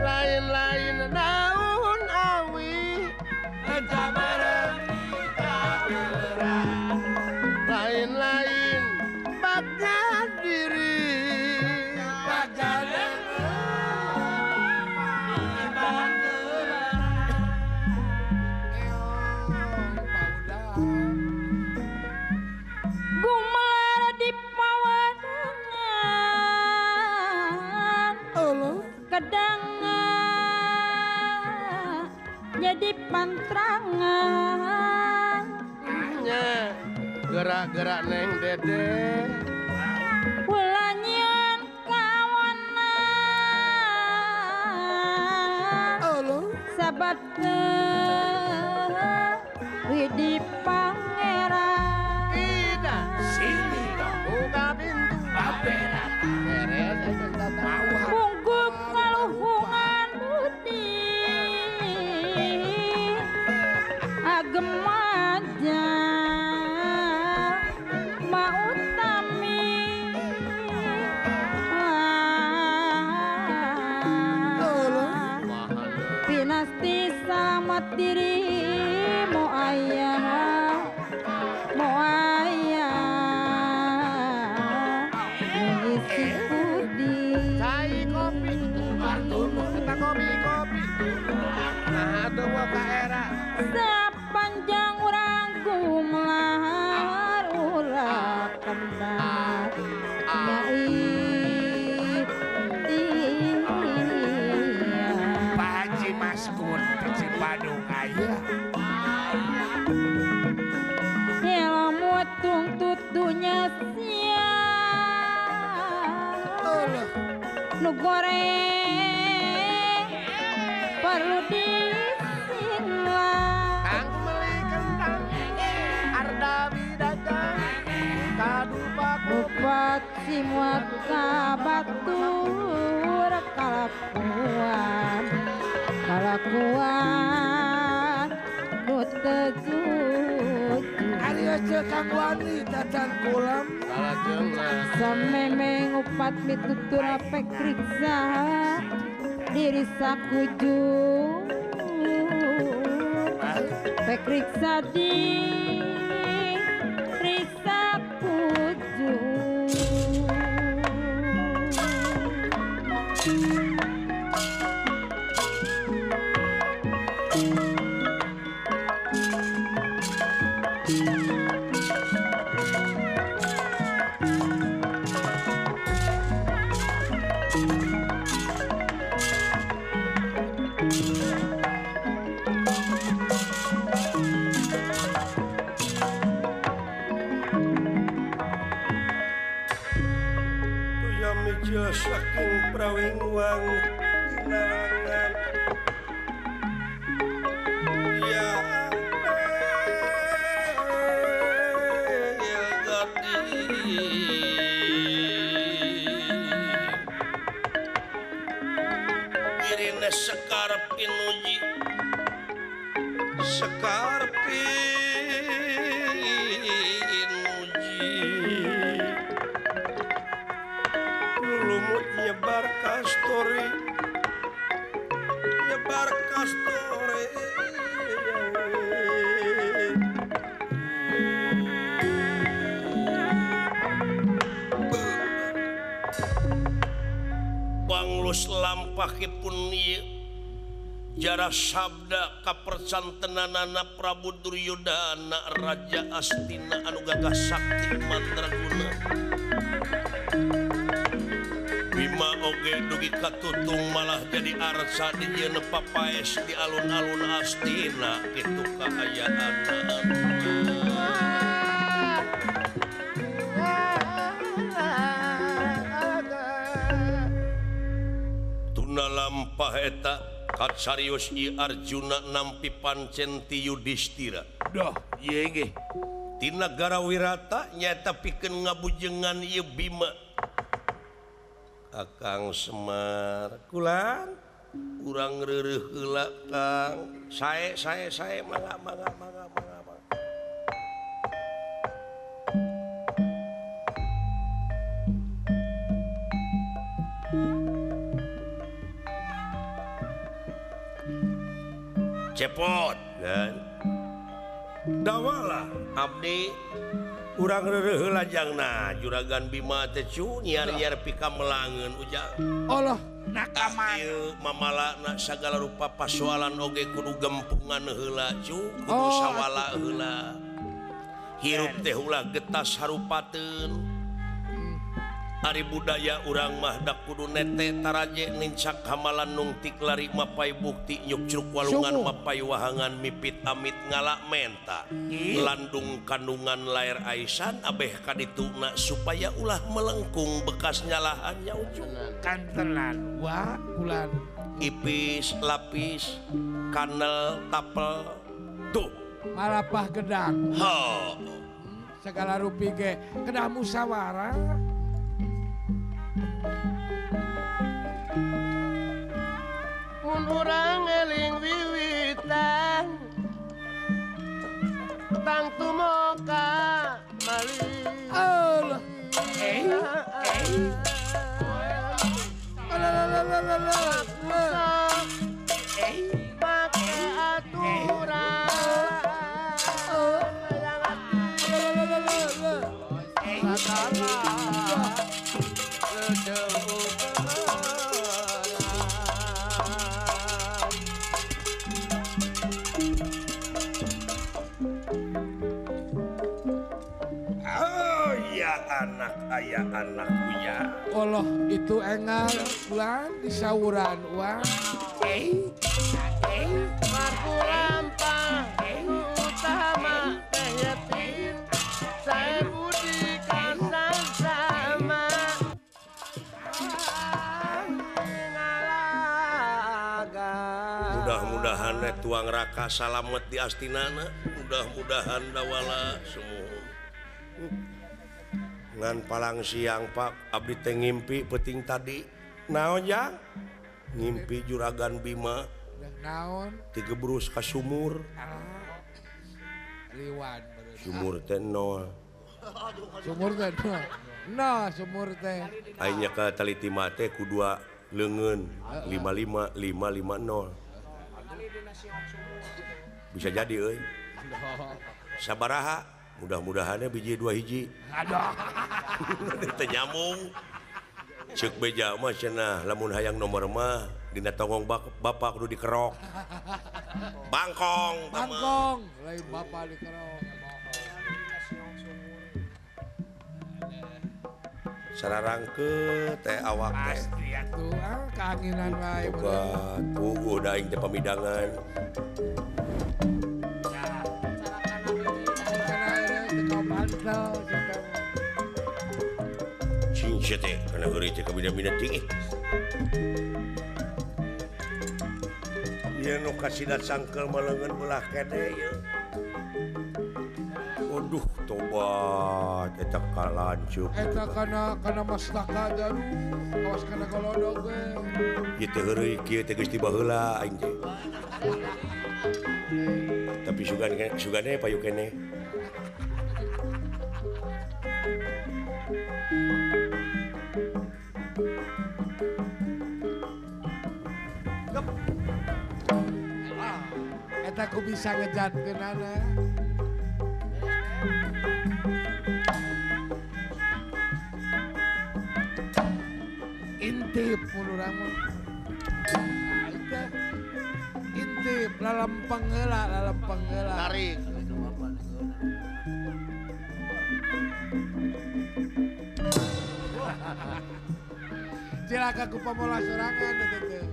Lain-lain daun awi. Lain-lain baga diri. Gumelar di pawadangan kadangan jadi pantrangan Nya gerak-gerak neng dede. ulanyan kawanan sabat widi pangeran Ida sini dong. Buka pintu. Beres aja tata. Pungguk kaluhungan budi agem aja mautami pinasti selamat dirimu ayah mengisi budi Cai kopi. Kita kopi. Nah, ada waka era. sepanjang urang gumlahar ulah kendang nyait Pak Haji Maskun Cipadung aya. ilmu batunya siang nu goreng perlu disilang Kang beli kentang Ardawi dagang kadupak Bupat simuat ka batur kalakuan nu teu jujur Arya cekang wanita dan kulam samemeng upat mitutur apek riksa diri sakujur pek riksa diri sakujur saking prawing wang dinarangan ya gadi irina sekarpin uji nyebar kastori banglus lampahipun ieu jara sabda kapercantenanana Prabu Duryodana Raja Astina anu gagah sakti mandraguna Bima oge dugi katutung malah jadi arsa di jeuna papaes di alun-alun Astina kitu kaayaanna tuna lampah eta katsarios I Arjuna nampi pancen ti Yudhistira Doh, ieu ge. ti nagara Wirata nyaeta pikeun ngabujengan ieu Bima Akang Semar kulang urang reureuh heula Kang sae mangga cepot kan dawalah abdi urang reureuh heula jangna juragan Bima teh cu nyiar-nyiar pika melangeun ujang Allah Nakaman. ieu mamalana sagala rupa pasoalan oge kudu gempungan heula cu kudu sawala heula hirup teh ulah getas harupateun ari budaya urang mah dak kudu nete taraje nincak hamalan nungtik lari mapai bukti nyuk curug walungan mapai wahangan mipit amit ngalak menta landung kandungan lair aisan abeh kadituna supaya ulah melengkung bekas nyalahannya ujung Kantelan. wah bulan ipis lapis kanel tapel tuh malapah gedang ha segala rupi ge kedah musyawarah mun urang eling wiwitan tang tumoka malih Allah pake aturan oh ya anak ayah anakku ya Allah itu engal bulan di sauran uang Marku lampah utama teh yatim saya budi mudah-mudahan tuang raka salamet di astinana, mudah-mudahan dawala semua. Ngan palang siang Pak abdi teh ngimpi peting tadi. Naon ya? Ngimpi juragan Bima Naon? digebrus ka sumur. Liwan. Sumur teh nol. Sumur teh. Nah, sumur teh. Akhirnya ke taliti mate ku dua leungeun 55 550. Bisa jadi euy. Sabaraha? Mudah-mudahannya biji 2 hiji. Aduh. Teu nyambung. Ceuk beja mah cenah lamun hayang nomor mah dina tongong bapak kudu dikerok. Bangkong. Bangkong. Lain bapak dikerok. Sararangke teh awak teh. Pasti ya. Tuh, keanginan wae. Coba tuh udah aing teh pamidangan. Cincin teh kana heureuy teh kabida-bida tinggi. Ieu nu kasidat sangkeul maleungeun belah kene ieu. Waduh, tobat eta kalancup. Eta kana mastaka jaru, kawas kana golodog we. Ieu teh heureuy kieu teh geus tiba heula aing teh. Tapi sugane payu kene. Eta ku bisa ngejatkeun ana. Intip mun urang mah. Eta intip lalempeng heula. Tarik. Cilaka ku pamola sorangan teh.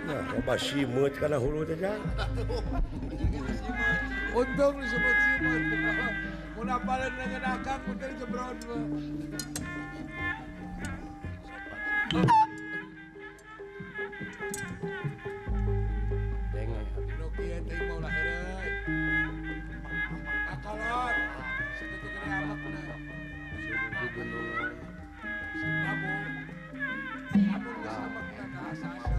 Nah, loba simut kana hulu teh jang. Untung disebut simut. Mun apaleun dengan akang punten jebron mah. Dino kieu teh mau lah heureuy. Akolot. Segitu gede amak na. Amun geus amak na ka asa-asa.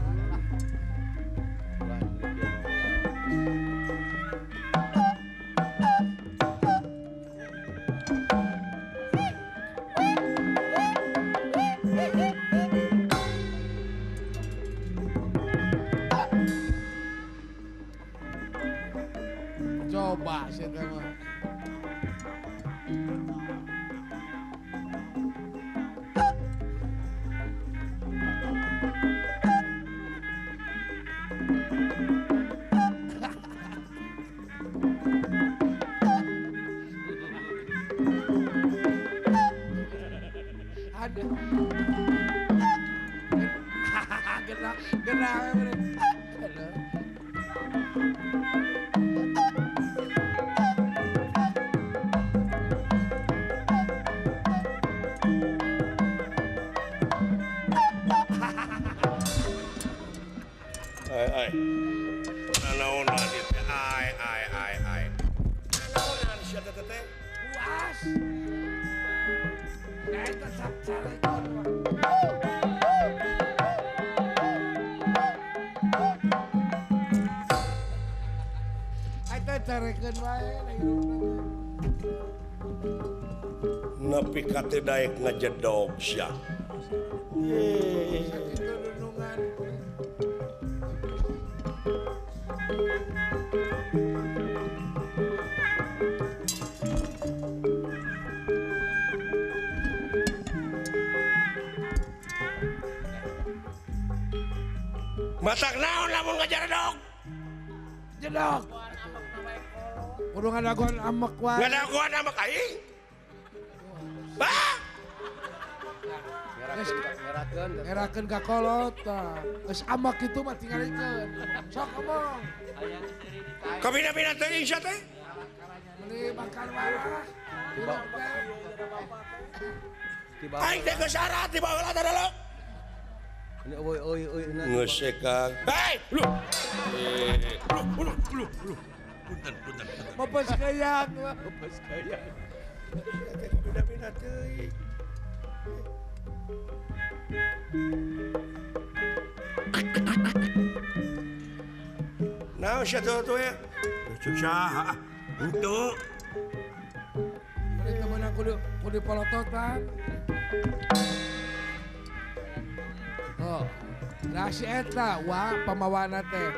Coba sih mah. Ada. Genah. Ai. Nanaon dieu teh ai. Nanaon sia teh teh? Puas. Eta sacarekeun. Eta carekeun wae na hirupna. Nepi ka teu daek ngajedog sia. Itu renungan. Masak naon lamun ngajedog? Jedog. Kudu ngadaguan amek wae. Ngadaguan sama aing. Bah! Ngerakeun ka kolot tah. Geus amek kitu mah tingalikeun. Sok omong. Kabina-bina teh insya teh. Beli bakar waras. Aing teh geus syarat di bawah latar dulu. Ini oi. Ngesek Kang. Hei, lu. Punten. Mapes kayang. Kabina-bina teh. Nah, siapa tuh ya? Cuk saha? Untuk Beli temen aku di polototan. Oh, nasi eta, wah pemawana teh.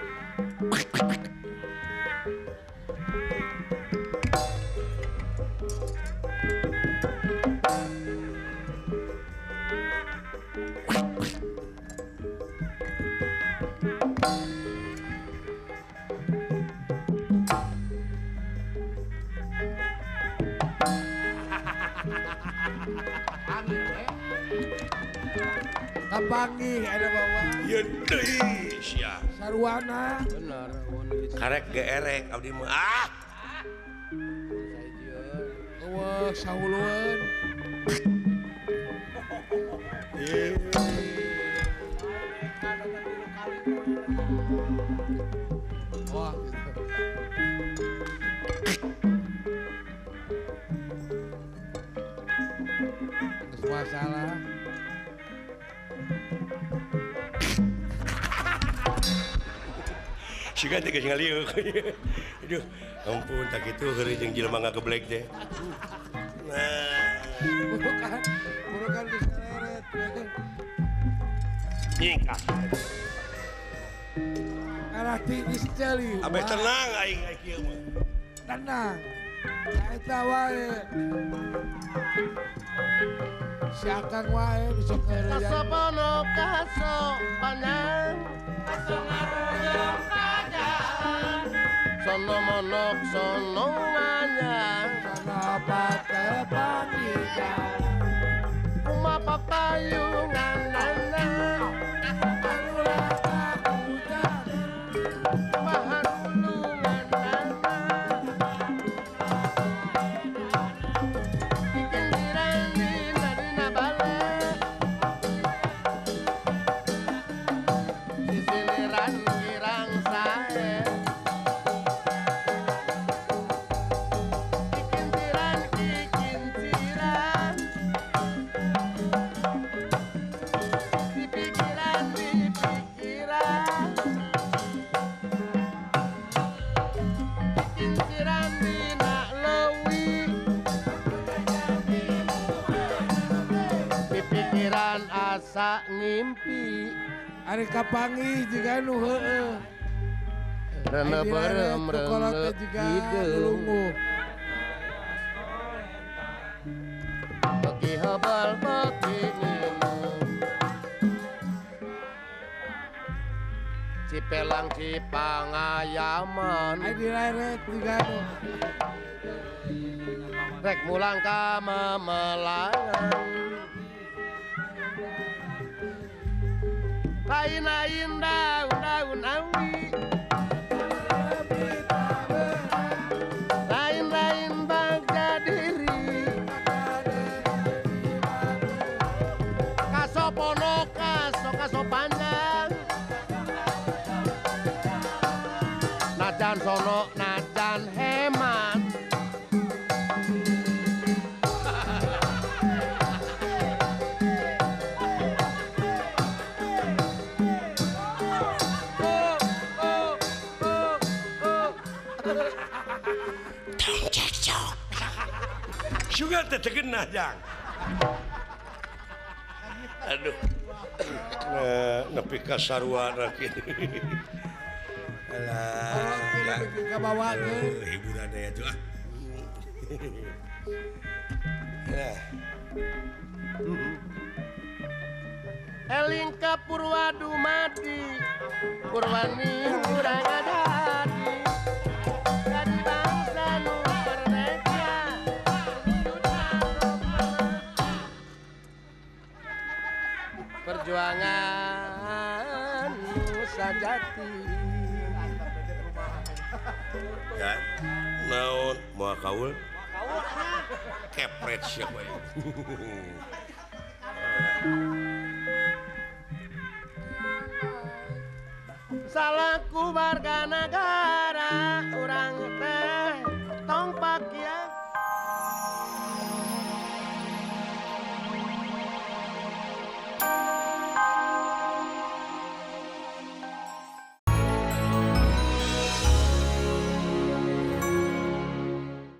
Kapanggih ada bawa ya deui sia. sarwana. Benar. Karek geerek abdi mah. Ah, Wah, sauluan. Wah, gitu. Terus masalah. siga teh geus ngalieu. Aduh, ampun tak kitu heureuy jeung jelema ngageblek teh. Nah, Burukan diseret. nyingkak. Arah tingis celi. Abeh tenang aing kieu mah. Tenang. Eta wae. Si Akang wae bisa keureuyan. Kasopono kaso panjang. Sono monok sono anyang. Kenapa tepanikan? Uma papayungan nana. Anulah aku jadi. Bahan ulungan nana. Bikin dirani nadina balik. Sisiliran kirang sae. Kikinciran. Di pikiran. Kikinciran dina leuwih. Di pikiran asa ngimpi. Ari kapanggih juga nu heueuh. Rena barem Kolot rena juga hideung. nulungu. Bagi habal bagi minum. Cipelang cipangayaman. Ai direret juga nu. Rek mulang ka memelangan. Kain-ain daun-daun awi. Lain-lain bagja diri. Kasopono kaso panjang. Najan sono najan hemat. Suga teh tegenah jang. Aduh. Nah, nepi ka sarwana kitu. Alah, ya. Ka bawa ke. Hiburan ya tuh. Nah, Eling ka Purwadumadi. Purwani urang adadi. Jadi bangsa nu merdeka. Perjuangan nu sajati. Ya. Naon moal kaul? Kepret siapa ya? Salaku warga negara